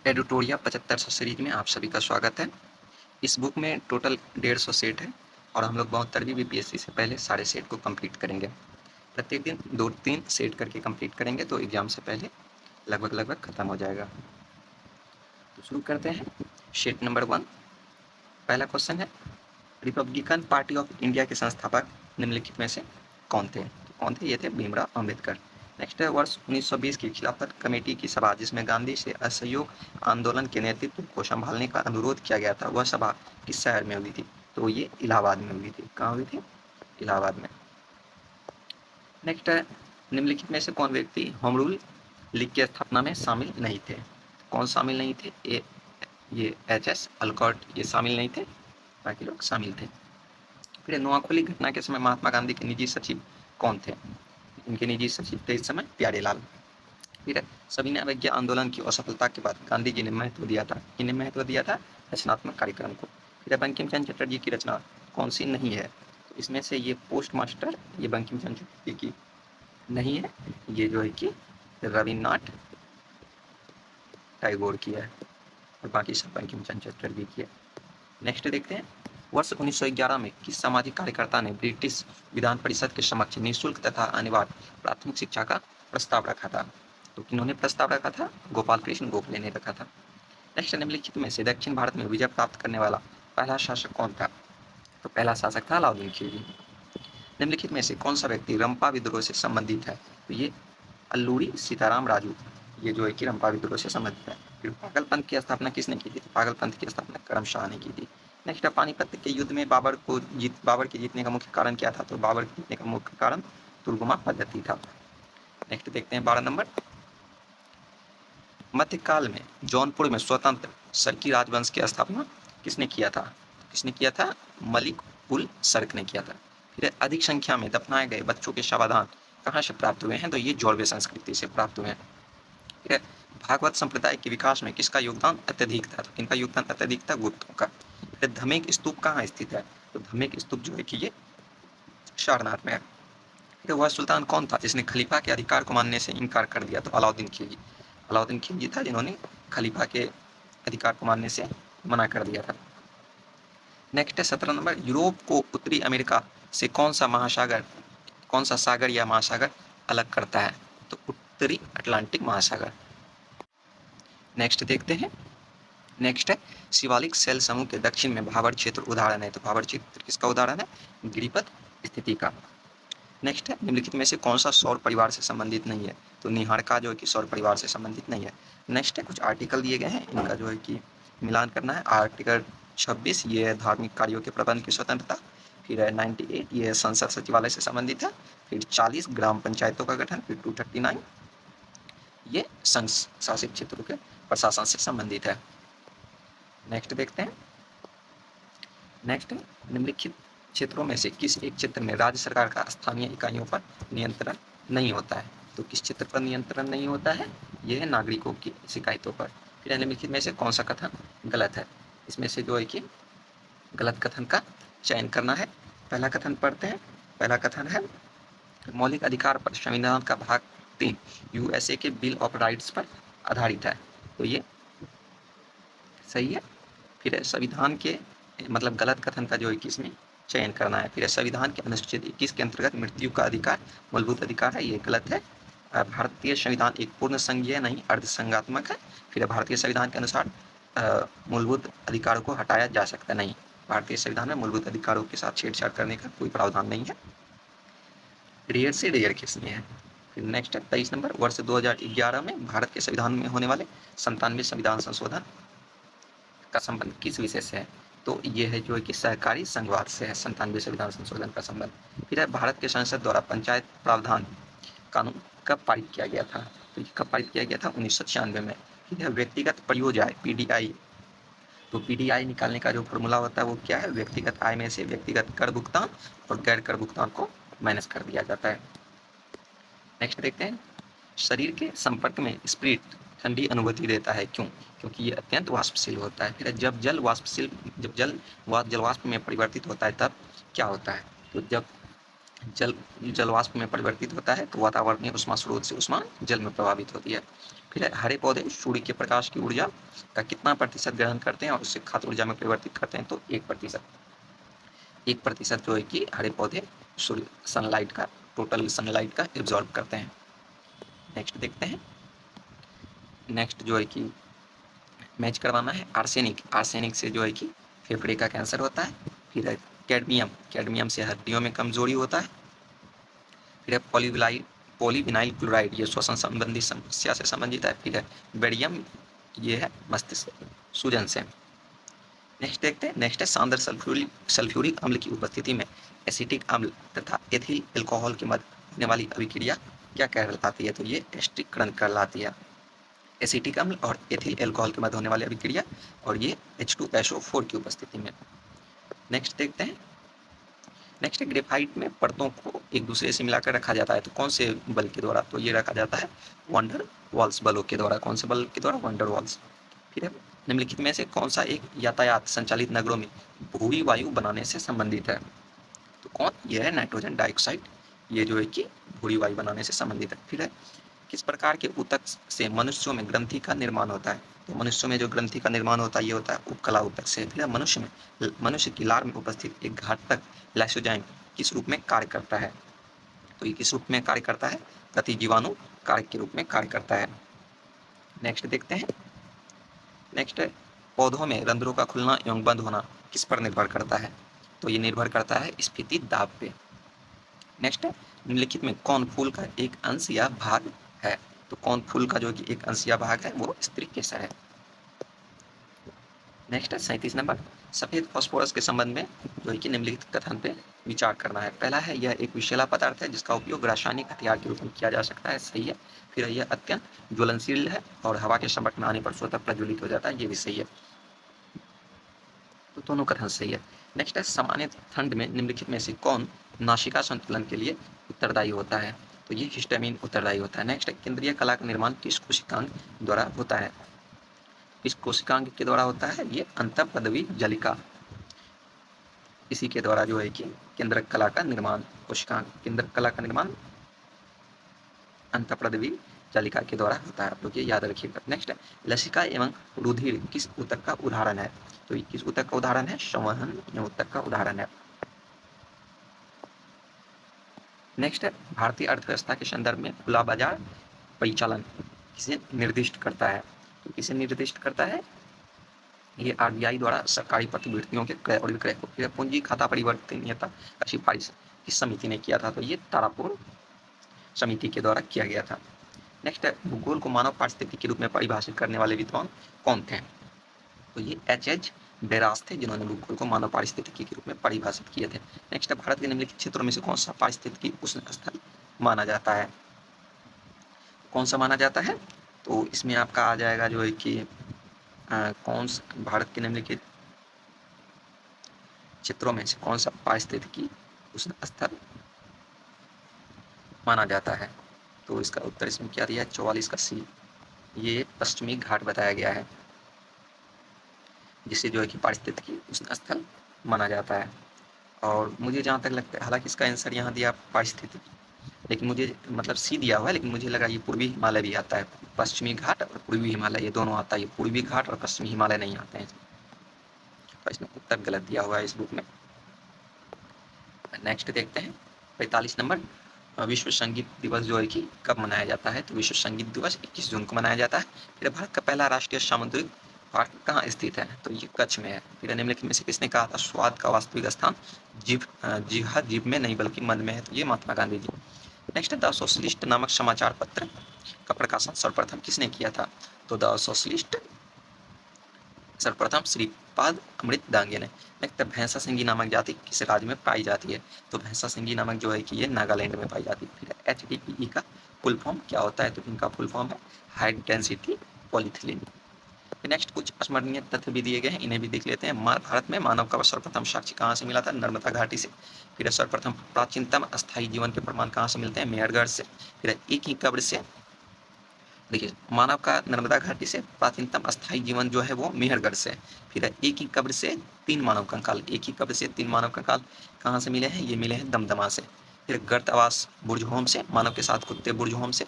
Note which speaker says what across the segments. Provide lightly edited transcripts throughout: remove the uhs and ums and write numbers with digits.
Speaker 1: एडिटोरिया 7500 series में आप सभी का स्वागत है। इस बुक में टोटल 150 सेट है और हम लोग 72वीं बीपीएससी से पहले सारे सेट को कंप्लीट करेंगे। प्रत्येक दिन 2-3 सेट करके कंप्लीट करेंगे तो एग्जाम से पहले लगभग खत्म हो जाएगा। तो शुरू करते हैं। सेट नंबर 1, पहला क्वेश्चन है, रिपब्लिकन पार्टी ऑफ इंडिया के संस्थापक निम्नलिखित में से कौन थे? तो कौन थे? ये थे भीमराव अम्बेडकर। नेक्स्ट है, वर्ष 1920 की खिलाफत कमेटी की सभा जिसमें गांधी से असहयोग आंदोलन के नेतृत्व को संभालने का अनुरोध किया गया था, वह सभा किस शहर में हुई थी? तो ये इलाहाबाद में हुई थी। कहाँ हुई थी? इलाहाबाद में। नेक्स्ट है, निम्नलिखित में से कौन व्यक्ति होम रूल लीग की स्थापना में शामिल नहीं थे? कौन शामिल नहीं थे? ये एच.एस. अलकॉट ये शामिल नहीं थे, बाकी लोग शामिल थे। फिर नोआखोली घटना के समय महात्मा गांधी के निजी सचिव कौन थे? इनके निजी सचिव थे इस समय प्यारेलाल। फिर सविनय अवज्ञा आंदोलन की असफलता के बाद गांधी जी ने महत्व दिया था, इन्हें महत्व दिया था रचनात्मक कार्यक्रम को। फिर बंकिम चंद्र चटर्जी की रचना कौन सी नहीं है? तो इसमें से ये पोस्ट मास्टर ये बंकिम चंद्र चटर्जी की नहीं है, ये जो है कि रविन्द्रनाथ टैगोर की है और बाकी सब बंकिम चंद्र चटर्जी की है। नेक्स्ट देखते हैं, वर्ष 1911 में किस सामाजिक कार्यकर्ता ने ब्रिटिश विधान परिषद के समक्ष निःशुल्क तथा अनिवार्य प्राथमिक शिक्षा का प्रस्ताव रखा था? तो किन्होंने प्रस्ताव रखा था? गोपाल कृष्ण गोखले ने रखा था। नेक्स्ट, निम्नलिखित में से दक्षिण भारत में विजय प्राप्त करने वाला पहला शासक कौन था? तो पहला शासक था अलाउद्दीन खिलजी। निम्नलिखित में से कौन सा व्यक्ति रंपा विद्रोह से संबंधित है? तो ये अल्लूरी सीताराम राजू, ये जो है कि रंपा विद्रोह से संबंधित है। फिर पागलपंथ की स्थापना किसने की थी? पागलपंथ की स्थापना करम शाह ने की थी। नेक्स्ट, पानीपत के युद्ध में बाबर के जीतने का मुख्य कारण क्या था? तो बाबर के जीतने का मुख्य कारण तुर्गुमा पद्धति था। नेक्स्ट देखते हैं 12 नंबर, मध्यकाल में जौनपुर में स्वतंत्र सरकी राजवंश की स्थापना किसने किया था? किसने किया था? मलिक उल सर्क ने किया था। फिर अधिक संख्या में दफनाए गए बच्चों के शवाधान कहाँ से प्राप्त हुए हैं? तो ये जौरवे संस्कृति से प्राप्त हुए हैं। फिर भागवत संप्रदाय के विकास में किसका योगदान अत्यधिक था? तो किनका योगदान अत्यधिक था? गुप्तों का। फिर धमेक स्तूप कहाँ स्थित है? तो धमेक स्तूप जो है कि ये सारनाथ में है। फिर वह सुल्तान कौन था जिसने खलीफा के अधिकार को मानने से इनकार कर दिया? तो अलाउद्दीन खिलजी। अलाउद्दीन खिलजी था जिन्होंने खलीफा के अधिकार को मानने से मना कर दिया था। नेक्स्ट है 17 नंबर, यूरोप को उत्तरी अमेरिका से कौन सा सागर या महासागर अलग करता है? तो उत्तरी अटलांटिक महासागर। नेक्स्ट देखते हैं। नेक्स्ट है, शिवालिक सेल समूह के दक्षिण में भाबर क्षेत्र उदाहरण है। तो भाबर क्षेत्र किसका उदाहरण है? गिरिपथ स्थिति का। नेक्स्ट है, निम्नलिखित में से कौन सा सौर परिवार से संबंधित नहीं है? तो निहारिका जो है कि सौर परिवार से संबंधित नहीं है। नेक्स्ट है, कुछ आर्टिकल दिए गए हैं, इनका जो है कि मिलान करना है। आर्टिकल 26 ये है धार्मिक कार्यों के प्रबंध की स्वतंत्रता। फिर है 98 ये संसद सचिवालय से संबंधित है। फिर 40 ग्राम पंचायतों का गठन। फिर 239 ये संघ शासित क्षेत्रों के प्रशासन से संबंधित है। नेक्स्ट देखते हैं। नेक्स्ट, निम्नलिखित क्षेत्रों में से किस एक क्षेत्र में राज्य सरकार का स्थानीय इकाइयों पर नियंत्रण नहीं होता है? तो किस क्षेत्र पर नियंत्रण नहीं होता है? यह है नागरिकों की शिकायतों पर। फिर निम्नलिखित में से कौन सा कथन गलत है? इसमें से जो है कि गलत कथन का चयन करना है। पहला कथन पढ़ते हैं। पहला कथन है, मौलिक अधिकार पर संविधान का भाग 3 यूएसए के बिल ऑफ राइट्स पर आधारित है। तो ये सही है। फिर संविधान के मतलब गलत कथन का जो है कि इसमें चयन करना है। फिर संविधान के अनुच्छेद 21 के अंतर्गत मृत्यु का अधिकार मूलभूत अधिकार है, ये गलत है। भारतीय संविधान एक पूर्ण संघीय नहीं अर्धसंघात्मक है। फिर भारतीय संविधान के अनुसार मूलभूत अधिकारों को हटाया जा सकता नहीं। भारतीय संविधान में मूलभूत अधिकारों के साथ छेड़छाड़ करने का कोई प्रावधान नहीं है। रेयर से रेयर केस में है। फिर नेक्स्ट है 23 नंबर, वर्ष 2011 में भारत के संविधान में होने वाले 97वें संविधान संशोधन का संबंध किस विषय से है? तो ये है जो है कि सहकारी संघवाद से है 97वें संविधान संशोधन का संबंध। फिर है भारत के संसद द्वारा पंचायत प्रावधान कानून कब पारित किया गया था? तो ये कब पारित किया गया था? 1996 में। फिर है व्यक्तिगत परियोजना पीडीआई। तो पीडीआई निकालने का जो फॉर्मूला होता है वो क्या है? व्यक्तिगत आय में से व्यक्तिगत कर भुगतान और गैर कर भुगतान को माइनस कर दिया जाता है। नेक्स्ट देखते हैं, शरीर के संपर्क में स्प्रिट ठंडी अनुभूति देता है, क्यों? क्योंकि ये अत्यंत वाष्पशील होता है। फिर जब जल जलवाष्प में परिवर्तित होता है तब क्या होता है? तो जब जलवाष्प में परिवर्तित होता है तो वातावरणीय उष्मा स्रोत से उष्मा जल में प्रभावित होती है। फिर है हरे पौधे सूर्य के प्रकाश की ऊर्जा का कितना प्रतिशत ग्रहण करते हैं और उससे खाद्य ऊर्जा में परिवर्तित करते हैं, तो 1%। 1% जो है कि हरे पौधे सूर्य सनलाइट का, टोटल सनलाइट का एब्जॉर्ब करते हैं। नेक्स्ट देखते हैं, नेक्स्ट जो है कि मैच करवाना है आर्सेनिक। आर्सेनिक से जो है कि फेफड़े का कैंसर होता है। फिर है कैडमियम, कैडमियम से हड्डियों में कमजोरी होता है। फिर है पॉलीविनाइल क्लोराइड, ये श्वसन संबंधी समस्या से संबंधित है। फिर है बेरियम, ये है मस्तिष्क सूजन से। नेक्स्ट देखते हैं, नेक्स्ट है शानदार सल्फ्यूरिक अम्ल की उपस्थिति में एसिटिक अम्ल तथा एथिल एल्कोहल के मध्य होने वाली अभिक्रिया क्या कहलाती है, तो ये एस्टिकरण कहलाती है। एसिटिक अम्ल और एथिल एल्कोहल के मध्य होने वाली अभिक्रिया, और ये H2SO4 की उपस्थिति में। नेक्स्ट देखते हैं, नेक्स्ट है ग्रेफाइट में परतों को एक दूसरे से मिलाकर रखा जाता है, तो कौन से बल के द्वारा, तो ये रखा जाता है वंडर वॉल्स बलों के द्वारा। कौन से बल के द्वारा, वंडर वॉल्स। फिर है निम्नलिखित में से कौन सा एक यातायात संचालित नगरों में भूरी वायु बनाने से संबंधित है, तो कौन, यह है नाइट्रोजन डाइऑक्साइड, ये जो है कि भूरी वायु बनाने से संबंधित है। फिर है किस प्रकार के ऊतक से मनुष्यों में ग्रंथि का निर्माण होता है, तो मनुष्यों में जो ग्रंथि का निर्माण होता है ये होता है उपकला ऊतक से। फिर मनुष्य की लार में उपस्थित एक घातक लाइसोजाइम किस रूप में कार्य करता है, तो ये किस रूप में कार्य करता है, प्रतिजीवाणु कारक के रूप में कार्य करता है। नेक्स्ट देखते हैं, नेक्स्ट है पौधों में रंध्रों का खुलना एवं बंद होना किस पर निर्भर करता है, तो ये निर्भर करता है स्फीति दाब पे। नेक्स्ट है निम्नलिखित में कौन फूल का एक अंश या भाग है, तो कौन फूल का जो कि एक अंश या भाग है, वो स्त्री केसर है। नेक्स्ट है 37 नंबर, सफेद फास्फोरस के संबंध में जो है कि निम्नलिखित कथन पे विचार करना है। पहला है यह एक विषैला पदार्थ है जिसका उपयोग रासायनिक हथियार के रूप में किया जा सकता है, सही है। फिर यह अत्यंत ज्वलनशील है और हवा के संपर्क में आने पर स्वतः प्रज्वलित हो जाता है, ये भी सही है। तो दोनों कथन सही है। नेक्स्ट है सामान्य ठंड में निम्नलिखित में से कौन नासिका संतुलन के लिए उत्तरदायी होता है, तो ये हिस्टामिन उत्तरदायी होता है। नेक्स्ट है केंद्रीय कला का निर्माण किस कोशिकांग द्वारा होता है, इस कोशिकांग के द्वारा होता है, ये अंतःपदवी जलिका, इसी के द्वारा जो है कि केंद्रक कला का निर्माण, कोशिकांग केंद्रक कला का निर्माण अंतःपदवी जलिका के द्वारा होता है, आप लोग ये याद रखिएगा। नेक्स्ट है लसिका एवं रुधिर किस ऊतक का उदाहरण है, तो ये किस ऊतक का उदाहरण है, संवहन ऊतक का उदाहरण है। नेक्स्ट है भारतीय अर्थव्यवस्था के संदर्भ में खुला बाजार परिचालन किसे निर्दिष्ट करता है, तो किसे निर्दिष्ट करता है, ये आरबीआई द्वारा सरकारी प्रतिभूतियों के क्रय और विक्रय को। फिर पूंजी खाता परिवर्तनीयता का सिफारिश किस समिति ने किया था, तो ये तारापुर समिति के द्वारा किया गया था। नेक्स्ट है भूगोल को मानव पारिस्थितिकी के रूप में परिभाषित करने वाले विद्वान कौन थे, तो ये H.H. डेरास थे जिन्होंने भूगोल को मानव पारिस्थितिकी के रूप में परिभाषित किए थे। नेक्स्ट है भारत के निम्नलिखित क्षेत्रों में से कौन सा पारिस्थितिकी उष्ण स्थल माना जाता है, कौन सा माना जाता है, तो इसमें आपका आ जाएगा जो है कि कौन सा भारत के निम्नलिखित क्षेत्रों में से कौन सा पारिस्थितिकी उष्ण स्थल माना जाता है, तो इसका उत्तर इसमें क्या दिया है, 44 का सी, ये पश्चिमी घाट बताया गया है जिसे जो है कि पारिस्थितिकी उष्ण स्थल माना जाता है। और मुझे जहाँ तक लगता है, हालांकि इसका आंसर यहाँ दिया पारिस्थितिकी, लेकिन मुझे मतलब सी दिया हुआ है, लेकिन मुझे लगा ये पूर्वी हिमालय भी आता है, पश्चिमी घाट और पूर्वी हिमालय ये दोनों आता है, ये पूर्वी घाट और पश्चिमी हिमालय नहीं आते हैं, तो इसमें उत्तर गलत दिया हुआ है इस बुक में। नेक्स्ट देखते हैं 45 नंबर, विश्व संगीत दिवस जो है कि कब मनाया जाता है, तो विश्व संगीत दिवस 21 जून को मनाया जाता है। फिर भारत का पहला राष्ट्रीय सामुद्रिक पार्क कहाँ स्थित है, तो ये कच्छ में है। फिर निम्नलिखित में से किसने कहा था स्वाद का वास्तविक स्थान जीभ में नहीं बल्कि मन में है, तो ये महात्मा गांधी जी। नेक्स्ट है द सोशलिस्ट नामक समाचार पत्र का प्रकाशन सर्वप्रथम किसने किया था, तो द सोशलिस्ट सर्वप्रथम श्रीपाद अमृत डांगे ने। नेक्स्ट भैंसा सिंगी नामक जाति किस राज्य में पाई जाती है, तो भैंसा सिंगी नामक जो है कि ये नागालैंड में पाई जाती है। फिर HDPE का फुल फॉर्म क्या होता है, तो इनका फुल फॉर्म है हाई डेंसिटी पॉलीथिलीन। नेक्स्ट कुछ स्मरणीय तथ्य भी दिए गए हैं, इन्हें भी देख लेते हैं। भारत में मानव का सर्वप्रथम साक्ष्य कहाँ से मिला था, नर्मदा घाटी से। फिर सर्वप्रथम प्राचीनतम अस्थायी जीवन के प्रमाण कहाँ से मिलते हैं, मेहरगढ़ से। फिर एक ही कब्र से, देखिए मानव का नर्मदा घाटी से, प्राचीनतम अस्थायी जीवन जो है वो मेहरगढ़ से। फिर एक ही कब्र से 3 मानव कंकाल, एक ही कब्र से 3 मानव कंकाल कहाँ से मिले हैं, ये मिले हैं दमदमा से। फिर गर्त आवास बुर्ज होम से, मानव के साथ कुत्ते बुर्ज होम से।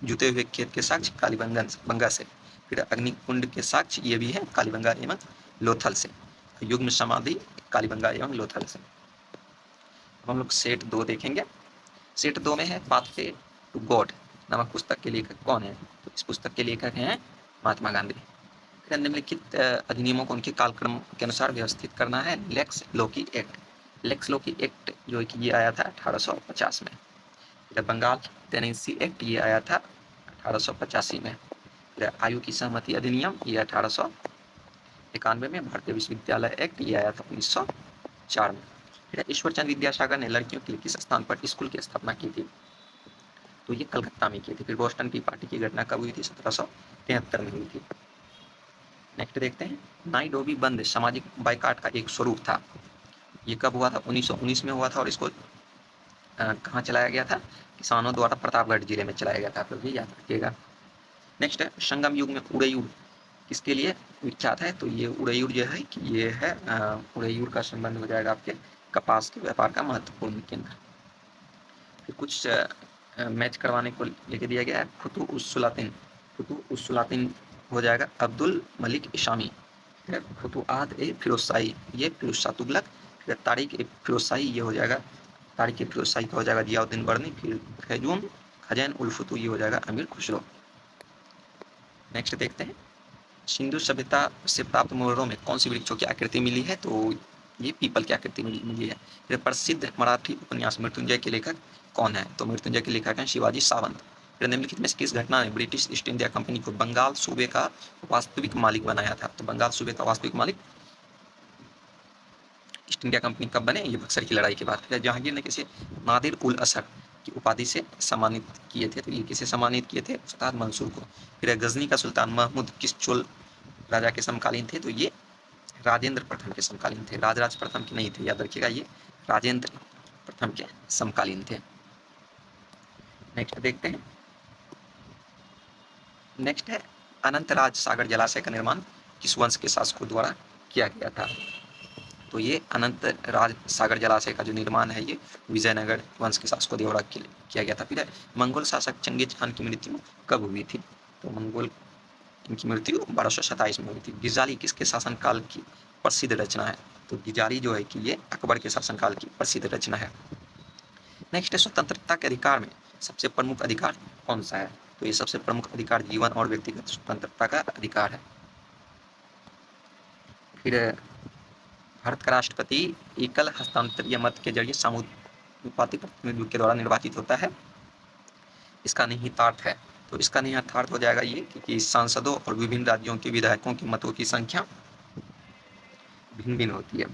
Speaker 1: जुते हुए खेत के साक्ष्य कालीबंगा से। फिर अग्निकुंड के साक्ष्य ये भी है कालीबंगा एवं लोथल से। युग्म समाधि कालीबंगा एवं लोथल से। हम लोग सेट 2 देखेंगे। सेट 2 में है पाथवे टू गॉड नामक पुस्तक के लेखक कौन है? तो इस पुस्तक के लेखक हैं महात्मा गांधी। फिर निम्नलिखित अधिनियमों को उनके कालक्रम के अनुसार व्यवस्थित करना है। लेक्स लोकी एक्ट। लेक्स लोकी एक्ट जो है कि ये आया था 1850 में। फिर बंगाल टेनेंसी एक्ट ये आया था 1885 में। फिर आयु की सहमति अधिनियम ये 1891 में। भारतीय विश्वविद्यालय एक्ट ये आया था 1904 में। फिर ईश्वरचंद विद्यासागर ने लड़कियों के लिए किस स्थान पर स्कूल की स्थापना की थी? तो ये कलकत्ता में की थी। फिर बोस्टन टी पार्टी की घटना कब हुई थी? 1773 में हुई थी। नेक्स्ट देखते हैं, नाइरोबी बंद सामाजिक बाइकाट का एक स्वरूप था। ये कब हुआ था? 1919 में हुआ था और इसको कहाँ चलाया गया था? किसानों द्वारा प्रतापगढ़ जिले में चलाया गया था। आप लोग ये याद रखिएगा। नेक्स्ट है, संगम युग में उड़ैयुर किसके लिए विख्यात है? तो ये उड़ैयुर जो है कि ये है उड़ैयुर का संबंध हो जाएगा आपके कपास के व्यापार का महत्वपूर्ण केंद्र। फिर कुछ मैच करवाने को लेके दिया गया है। फुतुह-उस-सुलातिन हो जाएगा अब्दुल मलिक इशामी। फुतुहात ए फिरोज शाही ये फिरोज शाह तुगलक। फिर तारिक ए फिरोज शाही ये हो जाएगा तारिक ए फिरोज शाही का हो जाएगा जियाउद्दीन बर्नी। फिर खजैन उल फुतुह ये हो जाएगा अमीर खुसरो। नेक्स्ट देखते हैं, सिंधु सभ्यता से प्राप्त मुद्राओं में कौन सी वृक्षों की आकृति मिली है? तो ये पीपल की आकृति मिली है। फिर प्रसिद्ध मराठी उपन्यास मृत्युंजय के लेखक कौन है? तो मृत्युंजय के लेखक हैं शिवाजी सावंत। फिर निम्नलिखित में से किस घटना ने ब्रिटिश ईस्ट इंडिया कंपनी को बंगाल सूबे का वास्तविक मालिक बनाया था? तो बंगाल सूबे का वास्तविक मालिक ईस्ट इंडिया कंपनी कब बने? ये बक्सर की लड़ाई के बाद। फिर जहांगीर ने किसे नादिर उल असर की उपाधि से सम्मानित किए थे? तो ये किसे सम्मानित किए थे? उस्ताद मंसूर को। फिर गजनी का सुल्तान महमूद किस चोल राजा के समकालीन थे? तो ये राजेंद्र प्रथम के समकालीन थे, राजराज प्रथम के नहीं थे। याद रखिएगा, ये राजेंद्र प्रथम के समकालीन थे। नेक्स्ट देखते हैं, नेक्स्ट है अनंतराज सागर जलाशय का निर्माण किस वंश के शासकों द्वारा किया गया था? तो ये अनंतराज सागर जलाशय का जो निर्माण है ये विजयनगर वंश के शासकों द्वारा किया गया था। फिर मंगोल शासक चंगेज खान की मृत्यु कब हुई थी? तो मंगोल इनकी मृत्यु 1227 में हुई थी। गिजाली किसके शासनकाल की प्रसिद्ध रचना है? तो गिजाली जो है कि ये अकबर के शासनकाल की प्रसिद्ध रचना है। नेक्स्ट है, स्वतंत्रता के अधिकार में सबसे प्रमुख अधिकार कौन सा है? तो ये सबसे प्रमुख अधिकार जीवन और व्यक्तिगत स्वतंत्रता का अधिकार है। फिर भारत का राष्ट्रपति एकल हस्तांतरीय मत के जरिए समानुपातिक प्रतिनिधित्व के द्वारा निर्वाचित होता है। इसका निहितार्थ है, तो इसका निहितार्थ हो जाएगा ये कि सांसदों और विभिन्न राज्यों के विधायकों की मतों की संख्या भिन्न भिन्न होती है।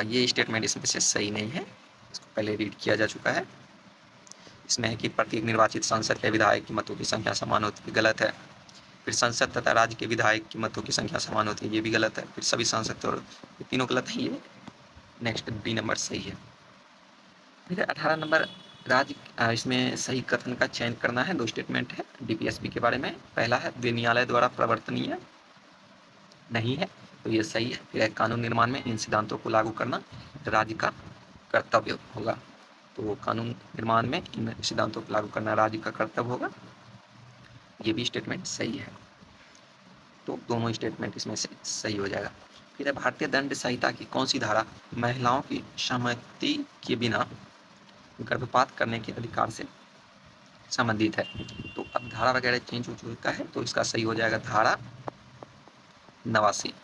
Speaker 1: ये स्टेटमेंट इसमें से सही नहीं है, इसको पहले रीड किया जा चुका है। इसमें है कि प्रत्येक निर्वाचित सांसद के विधायक की मतों की संख्या समान होती है, गलत है। फिर संसद तथा राज्य के विधायक की मतों की संख्या समान होती है, ये भी गलत है। फिर सभी सांसद और ये तीनों गलत है, ये नेक्स्ट बी नंबर सही है। फिर 18 नंबर राज्य इसमें सही कथन का चयन करना है। 2 स्टेटमेंट है डीपीएसपी के बारे में। पहला है वे न्यायालय द्वारा प्रवर्तनीय नहीं है, तो ये सही है। फिर कानून निर्माण में इन सिद्धांतों को लागू करना राज्य का कर्तव्य होगा, तो कानून निर्माण में इन सिद्धांतों को लागू करना राज्य का कर्तव्य होगा, ये भी स्टेटमेंट सही है। तो दोनों स्टेटमेंट इसमें से सही हो जाएगा। फिर भारतीय दंड संहिता की कौन सी धारा महिलाओं की सहमति के बिना गर्भपात करने के अधिकार से संबंधित है? तो अब धारा वगैरह चेंज हो चुका है, तो इसका सही हो जाएगा धारा 89।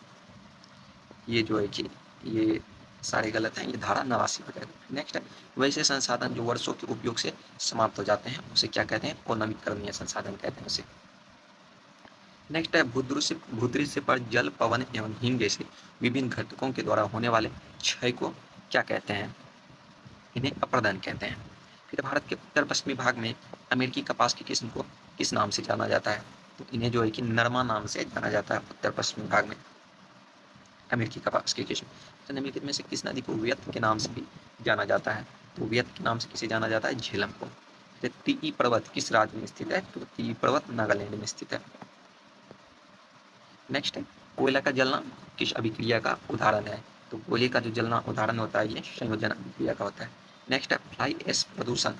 Speaker 1: ये जो है कि ये सारे गलत हैं, ये धारा 89 हो जाएगा। नेक्स्ट है, वैसे संसाधन जो वर्षों के उपयोग से समाप्त हो जाते हैं उसे क्या कहते हैं? अनवीकरणीय संसाधन कहते हैं उसे। नेक्स्ट है, भूदृश्य पर जल, पवन एवं हिम जैसे विभिन्न घटकों के द्वारा होने वाले क्षय को क्या कहते हैं? इन्हें अप्रदन कहते हैं। फिर भारत के उत्तर पश्चिमी भाग में अमेरिकी कपास की किस्म को किस नाम से जाना जाता है? तो इन्हें जो है कि नरमा नाम से जाना जाता है उत्तर पश्चिमी भाग में अमेरिकी कपास की किस्म। तो निम्नलिखित में से किस नदी को व्यत के नाम से भी जाना जाता है? तो व्यत के नाम से किसे जाना जाता है? झेलम को। तीई पर्वत किस राज्य में स्थित है? तो तीई पर्वत नागालैंड में स्थित है। नेक्स्ट है, कोयला का जलना किस अभिक्रिया का उदाहरण है? तो कोयले का जो जलना उदाहरण होता है ये संयोजन अभिक्रिया का होता है। नेक्स्ट है, फ्लाई ऐश प्रदूषण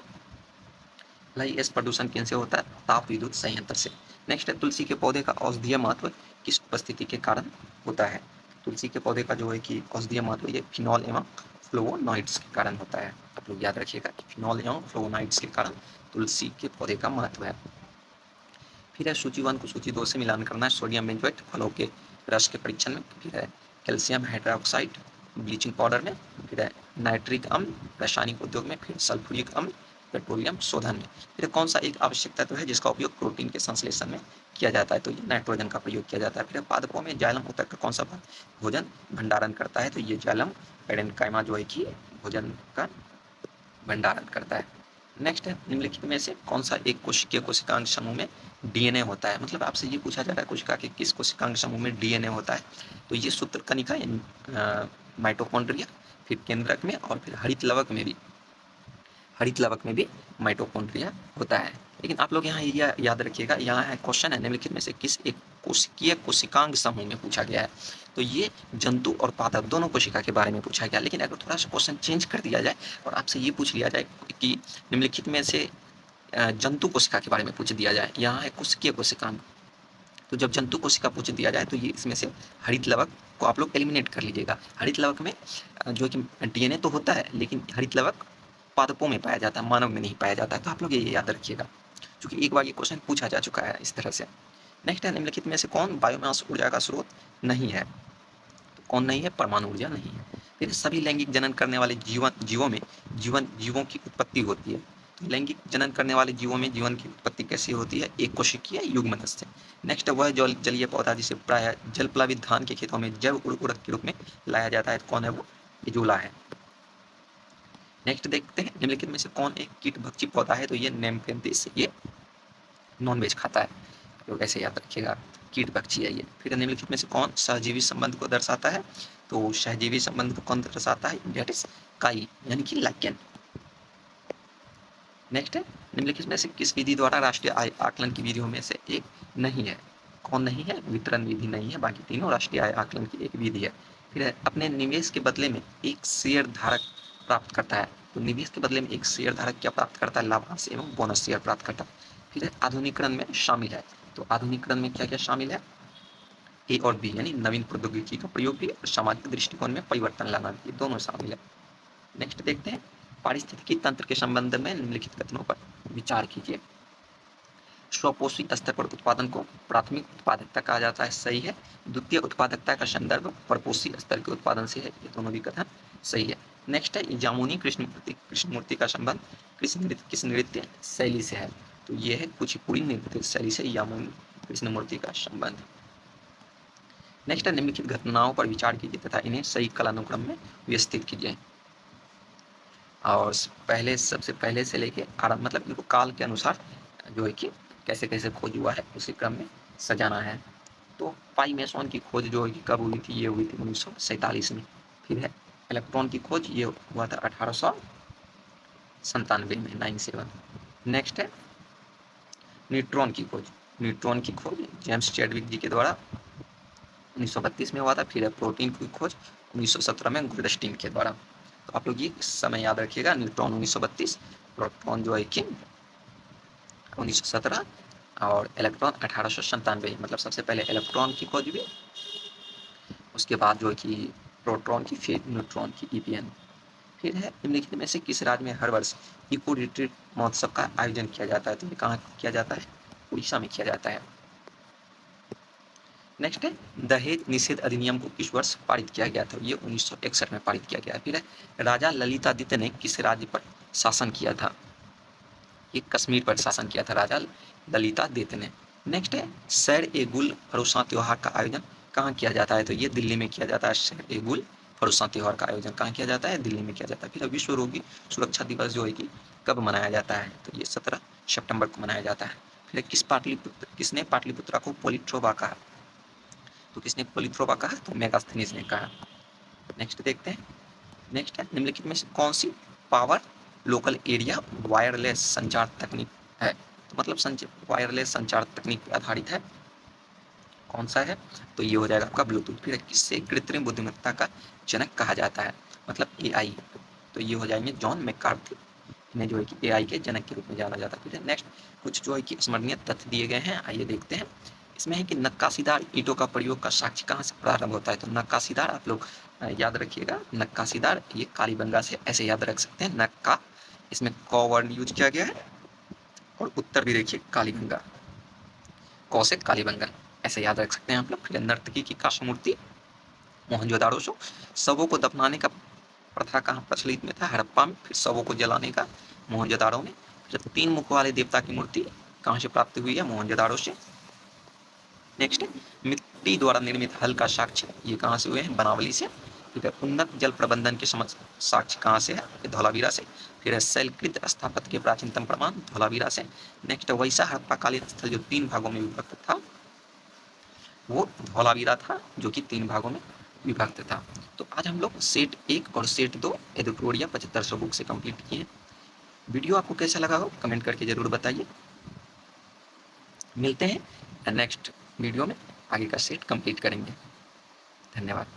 Speaker 1: फ्लाई ऐश प्रदूषण किनसे होता है? ताप विद्युत संयंत्र से। नेक्स्ट है तुलसी के पौधे का औषधीय महत्व किस उपस्थिति के कारण होता है? तुलसी के पौधे का जो है कि औषधीय महत्व ये फिनॉल एवं फ्लोवोनॉइड्स के कारण होता है। आप लोग याद रखिएगा कि फिनॉल एवं फ्लोवोनॉइड्स के कारण तुलसी के पौधे का महत्व है। फिर है सूची 1 को सूची 2 से मिलान करना है। सोडियम बेंजोएट फलों के रस के परीक्षण में। फिर है कैल्शियम हाइड्रोक्साइड ब्लीचिंग पाउडर में। फिर है नाइट्रिक अम्ल रासायनिक उद्योग में। फिर सल्फ्यूरिक अम्ल पेट्रोलियम शोधन में। फिर कौन सा एक आवश्यक तत्व है जिसका उपयोग प्रोटीन के संश्लेषण में किया जाता है? तो ये नाइट्रोजन का प्रयोग किया जाता है। फिर पादपों में जाइलम ऊतक का कौन सा भोजन भंडारण करता है? तो ये जाइलम पैरेन्काइमा जो है कि भोजन का भंडारण करता है। नेक्स्ट है निम्नलिखित में से कौन सा एक कोशिकीय कोशिकांग समूह में डीएनए होता है? मतलब आपसे ये पूछा जा रहा है कोशिका के किस कोशिकांग समूह में डीएनए होता है? तो ये सूत्रकनिका माइटोकॉन्ड्रिया, फिर केंद्रक में और फिर हरित लवक में भी माइटोकॉन्ड्रिया होता है। लेकिन आप लोग यहाँ ये याद रखिएगा, यहाँ है क्वेश्चन है निम्नलिखित में से किस एक कोशिकीय कोशिकांग समूह में पूछा गया है? तो ये जंतु और पादप दोनों कोशिका के बारे में पूछा गया। लेकिन अगर थोड़ा सा क्वेश्चन चेंज कर दिया जाए और आपसे ये पूछ लिया जाए कि निम्नलिखित में से जंतु कोशिका के बारे में पूछ दिया जाए, यहाँ है कोशिकीय कोशिकांग, तो जब जंतु कोशिका पूछ दिया जाए तो ये इसमें से हरित लवक को आप लोग एलिमिनेट कर लीजिएगा। हरित लवक में जो कि डीएनए तो होता है लेकिन हरित लवक पादपों में पाया जाता है, मानव में नहीं पाया जाता है। तो आप लोग ये याद रखिएगा क्योंकि एक बार ये क्वेश्चन पूछा जा चुका है इस तरह से। नेक्स्ट है निम्नलिखित में से कौन बायोमास ऊर्जा का स्रोत नहीं है? तो कौन नहीं है? परमाणु ऊर्जा नहीं है। फिर सभी लैंगिक जनन करने वाले जीवों में जीवों की उत्पत्ति होती है। तो लैंगिक जनन करने वाले जीवों में जीवन की उत्पत्ति कैसे होती है? एक कोशिकीय युग्मनज से। नेक्स्ट वह जलीय पौधा जिसे प्राय जल प्लावित धान के खेतों में जैव उर्वरक के रूप में लाया जाता है, तो कौन है वो? इजोला है। नेक्स्ट देखते हैं निम्नलिखित में से कौन एक कीटभक्षी पौधा है? तो ये नेमफेंथिस, ये नॉनवेज खाता है, तो ऐसे याद रखिएगा, कीटभक्षी है ये। फिर निम्नलिखित में से कौन सहजीवी संबंध को दर्शाता है? तो सहजीवी संबंध को कौन दर्शाता है? दैट इज काई यानी कि लाइकेन। नेक्स्ट है निम्नलिखित में से किस विधि द्वारा राष्ट्रीय आय आकलन की विधियों में से एक नहीं है? कौन नहीं है? वितरण विधि नहीं है, बाकी तीनों राष्ट्रीय आय आकलन की एक विधि है। फिर है अपने निवेश के बदले में एक शेयर धारक प्राप्त करता है। तो निवेश के बदले में एक शेयर धारक क्या प्राप्त करता है? लाभांश एवं बोनस शेयर प्राप्त करता है। फिर है आधुनिकीकरण में शामिल है। तो आधुनिकीकरण में क्या क्या शामिल है? ए और बी यानी नवीन प्रौद्योगिकी का प्रयोग भी और सामाजिक दृष्टिकोण में परिवर्तन लाना भी, दोनों शामिल है। नेक्स्ट देखते हैं पारिस्थितिकी तंत्र के संबंध में निम्नलिखित कथनों पर विचार कीजिए। स्वपोषी स्तर पर उत्पादन को प्राथमिक उत्पादकता कहा जाता है, सही है। द्वितीय उत्पादकता का संदर्भ परपोषी स्तर के उत्पादन से है, ये दोनों भी कथन सही है। नेक्स्ट है जामुनी कृष्णमूर्ति का संबंध किस नृत्य शैली से है? तो ये है कुचिपुड़ी नृत्य शैली से यामुनी कृष्णमूर्ति का संबंध। नेक्स्ट है निम्नलिखित घटनाओं पर विचार कीजिए तथा इन्हें सही कालानुक्रम में व्यवस्थित कीजिए। और सबसे पहले से लेके आरंभ, मतलब इनको काल के अनुसार जो है कि कैसे कैसे खोज हुआ है उसी क्रम में सजाना है। तो पाई मेसॉन की खोज जो है कि कब हुई थी? ये हुई थी 1947 में। फिर है इलेक्ट्रॉन की खोज, ये हुआ था 1897 में, 97। नेक्स्ट है न्यूट्रॉन की खोज जेम्स चैडविक जी के द्वारा 1932 में हुआ था। फिर है प्रोटीन की खोज 1917 में गोल्डस्टीन के द्वारा। तो आप लोग ये समय याद रखिएगा, न्यूट्रॉन 1932, प्रोटॉन जो है कि 1917 और इलेक्ट्रॉन 1897। मतलब सबसे पहले इलेक्ट्रॉन की खोज हुई, उसके बाद जो है कि प्रोटॉन की, फिर न्यूट्रॉन की, ईपीएन। फिर है निम्नलिखित में से किस राज्य में हर वर्ष इको रिट्रीट महोत्सव का आयोजन किया जाता है? तो ये कहाँ किया जाता है? उड़ीसा में किया जाता है। नेक्स्ट है दहेज निषेध अधिनियम को किस वर्ष पारित किया गया था? ये 1961 में पारित किया गया। फिर है राजा ललितादित्य ने किस राज्य पर शासन किया था? ये कश्मीर पर शासन किया था राजा ललितादित्य ने। नेक्स्ट है सैर ए गुल फरोसा त्योहार का आयोजन कहाँ किया जाता है? तो ये दिल्ली में किया जाता है। सैर ए गुल फरोसा त्योहार का आयोजन कहाँ किया जाता है? दिल्ली में किया जाता है। फिर विश्व रोगी सुरक्षा दिवस जो है कि कब मनाया जाता है? तो ये 17 सितंबर को मनाया जाता है। फिर किसने पाटलिपुत्रा को पोलिट्रोवा कहा? तो किसने पोलिट्रोवा कहा? तो मेगास्थनीज ने कहा। नेक्स्ट देखते हैं। नेक्स्ट है निम्नलिखित में से कौन सी पावर लोकल एरिया वायरलेस संचार तकनीक है? तो मतलब वायरलेस संचार तकनीक पर आधारित है, कौन सा है? तो ये हो जाएगा आपका ब्लूटूथ। फिर किससे कृत्रिम बुद्धिमत्ता का जनक कहा जाता है? मतलब एआई। तो ये हो जाएंगे जॉन मैकार्थी। इन्हें जो है कि एआई के जनक के रूप में जाना जाता है। फिर नेक्स्ट कुछ जो है कि स्मरणीय तथ्य दिए गए हैं, आइए देखते हैं। इसमें है कि नक्काशीदार ईंटों का प्रयोग का साक्ष्य कहाँ से प्रारंभ होता है। तो नक्काशीदार आप लोग याद रखिएगा, नक्काशीदार ये कालीबंगा से, ऐसे याद रख सकते हैं नक्का, इसमें क वर्ण यूज किया गया है और उत्तर भी देखिए कालीबंगा, क से कालीबंगन, ऐसे याद रख सकते हैं आप लोग। फिर नर्तकी की काष्ठ मूर्ति मोहनजोदाड़ो से, शवों को दफनाने का प्रथा कहाँ प्रचलित में था, हड़प्पा में। फिर शवों को जलाने का मोहनजोदाड़ो में। फिर 3 मुख वाले देवता की मूर्ति कहाँ से प्राप्त हुई है, मोहनजोदाड़ो से। नेक्स्ट मिट्टी द्वारा निर्मित हल का साक्ष्य ये कहाँ से हुए हैं, बनावली से। ठीक है, उन्नत जल प्रबंधन के समझ साक्ष्य कहाँ से है, धौलावीरा से। फिर है शैलकृत स्थापत्य के प्राचीनतम प्रमाण, धौलावीरा से। नेक्स्ट वैसा हड़प्पाकालीन स्थल जो 3 भागों में विभक्त था वो धौलावीरा था, जो कि 3 भागों में विभक्त था। तो आज हम लोग सेट 1 और सेट 2 एडुटोरिया 7500 बुक से कंप्लीट किए। वीडियो आपको कैसा लगा हो कमेंट करके जरूर बताइए। मिलते हैं नेक्स्ट वीडियो में, आगे का सेट कंप्लीट करेंगे। धन्यवाद।